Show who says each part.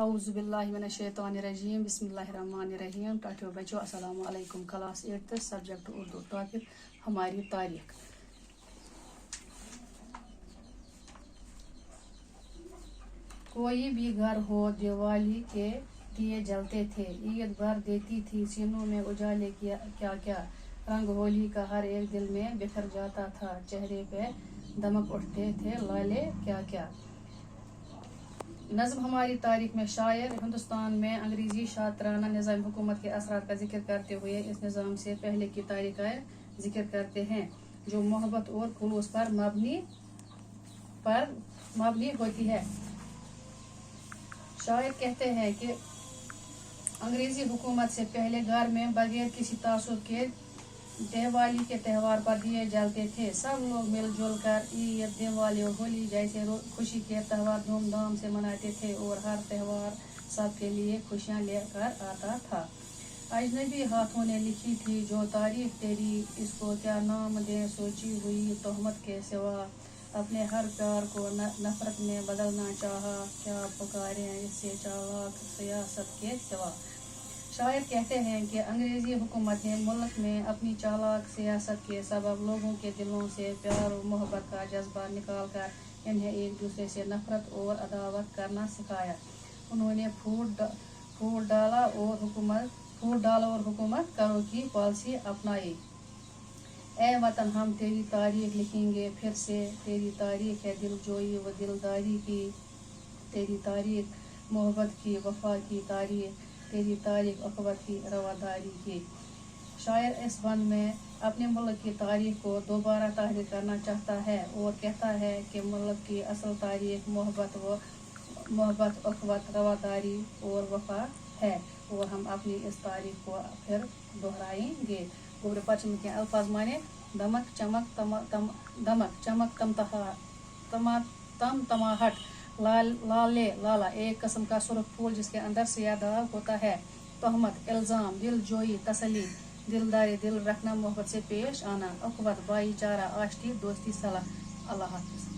Speaker 1: اعوذ باللہ من الشیطان الرجیم بسم اللہ الرحمن الرحیم. ٹاٹھیو بچوں السلام علیکم. Class 8 subject Urdu. ٹاپک ہماری تاریخ. کوئی بھی گھر ہو دیوالی کے دیے جلتے تھے, عید بھر دیتی تھی سینوں میں اجالے. کیا کیا رنگ ہولی کا ہر ایک دل میں بکھر جاتا تھا, چہرے پہ دمک اٹھتے تھے لالے. کیا کیا نظم ہماری تاریخ میں شاعر ہندوستان میں انگریزی شاطرانہ نظام حکومت کے اثرات کا ذکر کرتے ہوئے اس نظام سے پہلے کی تاریخ کا ذکر کرتے ہیں جو محبت اور خلوص پر مبنی ہوتی ہے. شاعر کہتے ہیں کہ انگریزی حکومت سے پہلے گھر میں بغیر کسی تعصب کے دیوالی کے تہوار پر دیے جلتے تھے. سب لوگ مل جل کر عید, دیوالی اور ہولی جیسے خوشی کے تہوار دھوم دھام سے مناتے تھے اور ہر تہوار سب کے لیے خوشیاں لے کر آتا تھا. اجنبی ہاتھوں نے لکھی تھی جو تاریخ تیری, اس کو کیا نام دیں سوچی ہوئی تہمت کے سوا. اپنے ہر پیار کو نفرت میں بدلنا چاہا, کیا پکاریں اس سے چالاک سیاست کے سوا. شاعر کہتے ہیں کہ انگریزی حکومت نے ملک میں اپنی چالاک سیاست کے سبب لوگوں کے دلوں سے پیار و محبت کا جذبہ نکال کر انہیں ایک دوسرے سے نفرت اور عداوت کرنا سکھایا. انہوں نے پھوٹ ڈالا اور حکومت کرو کی پالیسی اپنائی. اے وطن ہم تیری تاریخ لکھیں گے پھر سے, تیری تاریخ ہے دل جوئی و دلداری کی, تیری تاریخ محبت کی وفا کی تاریخ, تیری تاریخ اخوت کی رواداری کی. شاعر اس بند میں اپنے ملک کی تاریخ کو دوبارہ تحریر کرنا چاہتا ہے اور کہتا ہے کہ ملک کی اصل تاریخ محبت اخوت رواداری اور وفا ہے اور ہم اپنی اس تاریخ کو پھر دہرائیں گے. گوبر پرچم کے الفاظ مانے دمک چمک تم تماہٹ, لالے لالا ایک قسم کا سرخ پھول جس کے اندر سیاہ داغ ہوتا ہے. تہمت الزام, دل جوئی تسلی, دلداری دل رکھنا محبت سے پیش آنا. اخوت بھائی چارہ, آشتی دوستی صلح. اللہ حافظ.